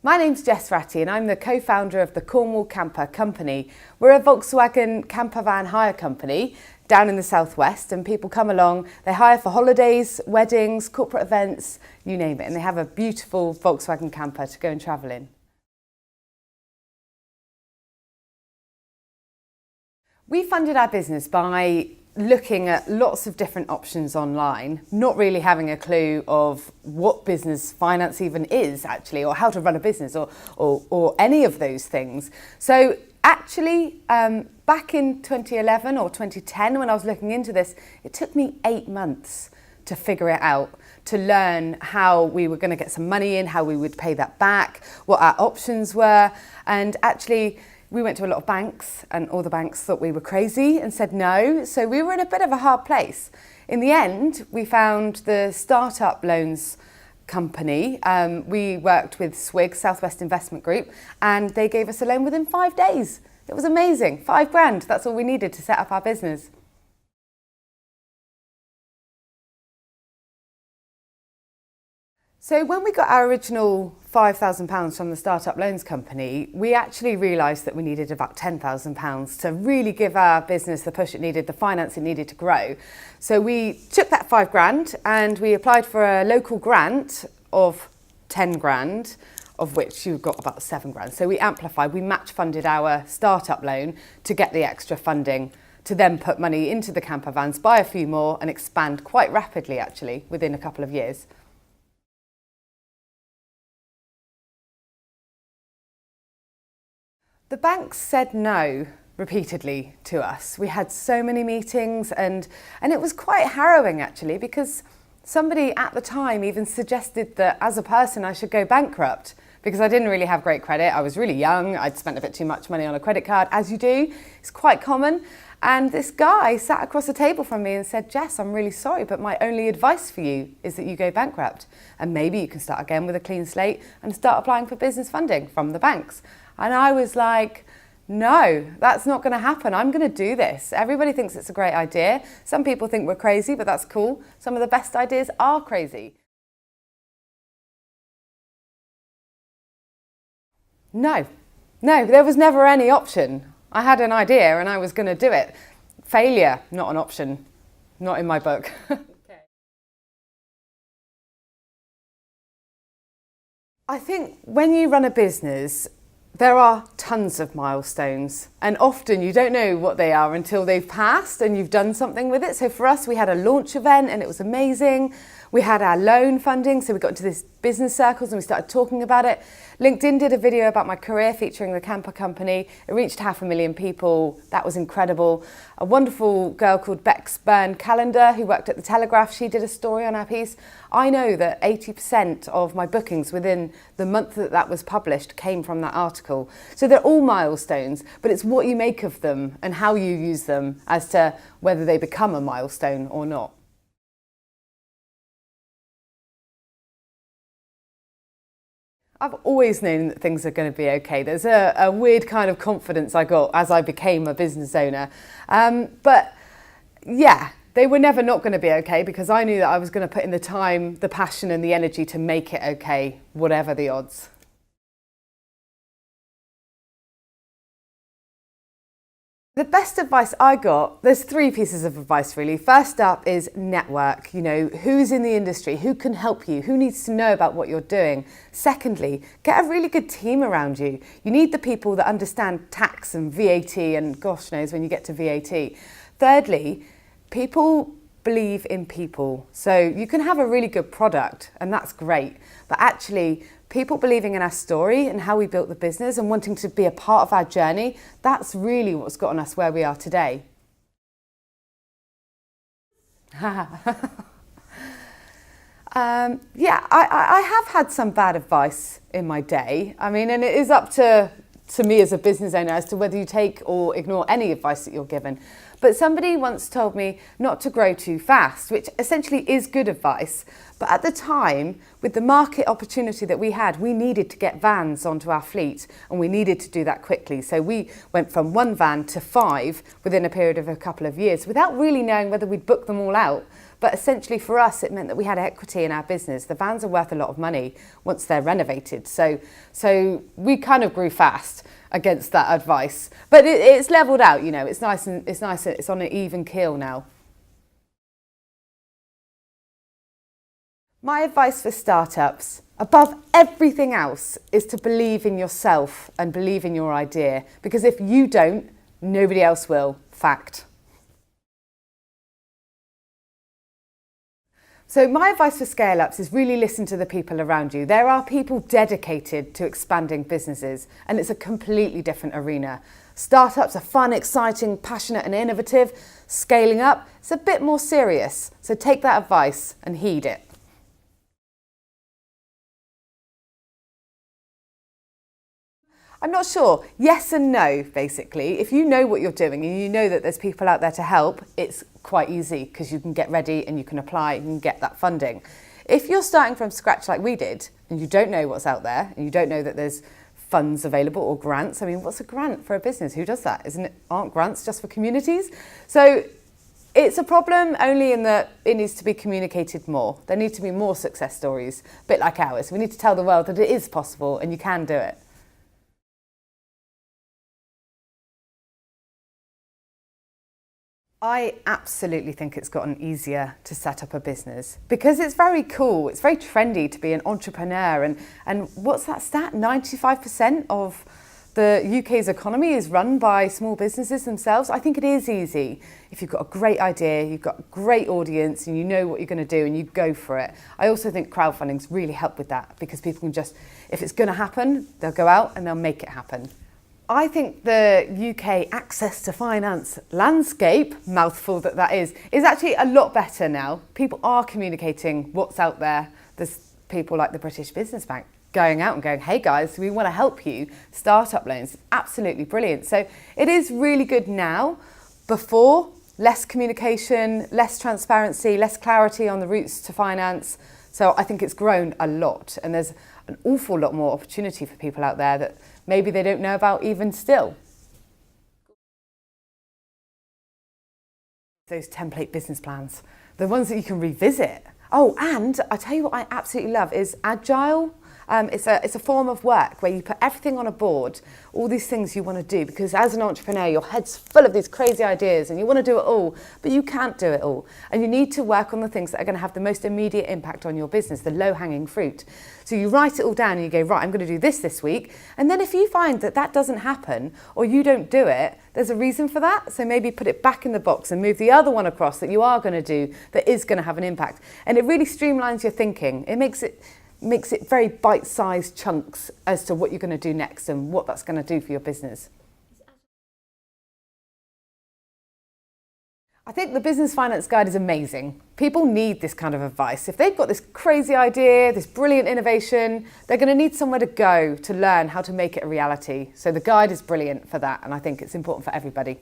My name's Jess Ratty and I'm the co-founder of the Cornwall Camper Company. We're a Volkswagen camper van hire company down in the southwest, and people come along, they hire for holidays, weddings, corporate events, you name it, and they have a beautiful Volkswagen camper to go and travel in. We funded our business by looking at lots of different options online, not really having a clue of what business finance even is actually, or how to run a business, or any of those things. So actually, back in 2011 or 2010, when I was looking into this, it took me 8 months to figure it out, to learn how we were going to get some money in, how we would pay that back, what our options were, and actually we went to a lot of banks and all the banks thought we were crazy and said no. So we were in a bit of a hard place. In the end, we found the startup loans company. We worked with SWIG, Southwest Investment Group, and they gave us a loan within 5 days. It was amazing. 5 grand, that's all we needed to set up our business. So when we got our original £5,000 from the Startup Loans Company, we actually realised that we needed about £10,000 to really give our business the push it needed, the finance it needed to grow. So we took that 5 grand and we applied for a local grant of 10 grand, of which you got about 7 grand. So we amplified, we match funded our startup loan to get the extra funding to then put money into the camper vans, buy a few more and expand quite rapidly actually within a couple of years. The banks said no repeatedly to us. We had so many meetings and it was quite harrowing actually, because somebody at the time even suggested that as a person I should go bankrupt because I didn't really have great credit. I was really young, I'd spent a bit too much money on a credit card, as you do, it's quite common. And this guy sat across the table from me and said, Jess, I'm really sorry, but my only advice for you is that you go bankrupt. And maybe you can start again with a clean slate and start applying for business funding from the banks. And I was like, no, that's not going to happen. I'm going to do this. Everybody thinks it's a great idea. Some people think we're crazy, but that's cool. Some of the best ideas are crazy. No, there was never any option. I had an idea and I was going to do it. Failure, not an option. Not in my book. I think when you run a business, there are tons of milestones, and often you don't know what they are until they've passed and you've done something with it. So for us, we had a launch event and it was amazing. We had our loan funding, so we got into this business circles and we started talking about it. LinkedIn did a video about my career featuring the camper company. It reached 500,000 people. That was incredible. A wonderful girl called Bex Byrne-Callender, who worked at the Telegraph, she did a story on our piece. I know that 80% of my bookings within the month that that was published came from that article. So they're all milestones, but it's what you make of them and how you use them as to whether they become a milestone or not. I've always known that things are going to be okay. There's a weird kind of confidence I got as I became a business owner. But yeah, they were never not going to be okay because I knew that I was going to put in the time, the passion and the energy to make it okay, whatever the odds. The best advice I got, there's 3 pieces of advice really. First up is network, who's in the industry, who can help you, who needs to know about what you're doing. Secondly, get a really good team around you. You need the people that understand tax and VAT and gosh knows when you get to VAT. Thirdly, people believe in people. So you can have a really good product and that's great, but actually people believing in our story and how we built the business and wanting to be a part of our journey, that's really what's gotten us where we are today. Yeah, I have had some bad advice in my day. I mean, and it is up to me as a business owner as to whether you take or ignore any advice that you're given. But somebody once told me not to grow too fast, which essentially is good advice. But at the time, with the market opportunity that we had, we needed to get vans onto our fleet and we needed to do that quickly. So we went from 1 van to 5 within a period of a couple of years without really knowing whether we'd book them all out. But essentially for us, it meant that we had equity in our business. The vans are worth a lot of money once they're renovated. So we kind of grew fast against that advice. But it's leveled out, you know, it's nice, it's on an even keel now. My advice for startups, above everything else, is to believe in yourself and believe in your idea. Because if you don't, nobody else will. Fact. So my advice for scale-ups is really listen to the people around you. There are people dedicated to expanding businesses, and it's a completely different arena. Startups are fun, exciting, passionate and innovative. Scaling up, it's a bit more serious. So take that advice and heed it. I'm not sure. Yes and no, basically. If you know what you're doing and you know that there's people out there to help, it's quite easy because you can get ready and you can apply and you can get that funding. If you're starting from scratch like we did and you don't know what's out there and you don't know that there's funds available or grants, I mean, what's a grant for a business? Who does that? Aren't grants just for communities? So it's a problem only in that it needs to be communicated more. There need to be more success stories, a bit like ours. We need to tell the world that it is possible and you can do it. I absolutely think it's gotten easier to set up a business because it's very cool, it's very trendy to be an entrepreneur and what's that stat? 95% of the UK's economy is run by small businesses themselves. I think it is easy if you've got a great idea, you've got a great audience and you know what you're going to do and you go for it. I also think crowdfunding's really helped with that because people can just, if it's going to happen, they'll go out and they'll make it happen. I think the UK access to finance landscape, mouthful that is actually a lot better now. People are communicating what's out there. There's people like the British Business Bank going out and going, hey guys, we want to help you. Startup loans, absolutely brilliant. So it is really good now. Before, less communication, less transparency, less clarity on the routes to finance. So I think it's grown a lot and there's an awful lot more opportunity for people out there that maybe they don't know about even still. Those template business plans, the ones that you can revisit. Oh, and I tell you what I absolutely love is Agile. It's a form of work where you put everything on a board, all these things you want to do, because as an entrepreneur, your head's full of these crazy ideas and you want to do it all, but you can't do it all. And you need to work on the things that are going to have the most immediate impact on your business, the low-hanging fruit. So you write it all down and you go, right, I'm going to do this week. And then if you find that that doesn't happen or you don't do it, there's a reason for that. So maybe put it back in the box and move the other one across that you are going to do that is going to have an impact. And it really streamlines your thinking. It makes it very bite-sized chunks as to what you're going to do next and what that's going to do for your business. I think the Business Finance Guide is amazing. People need this kind of advice. If they've got this crazy idea, this brilliant innovation, they're going to need somewhere to go to learn how to make it a reality. So the guide is brilliant for that, and I think it's important for everybody.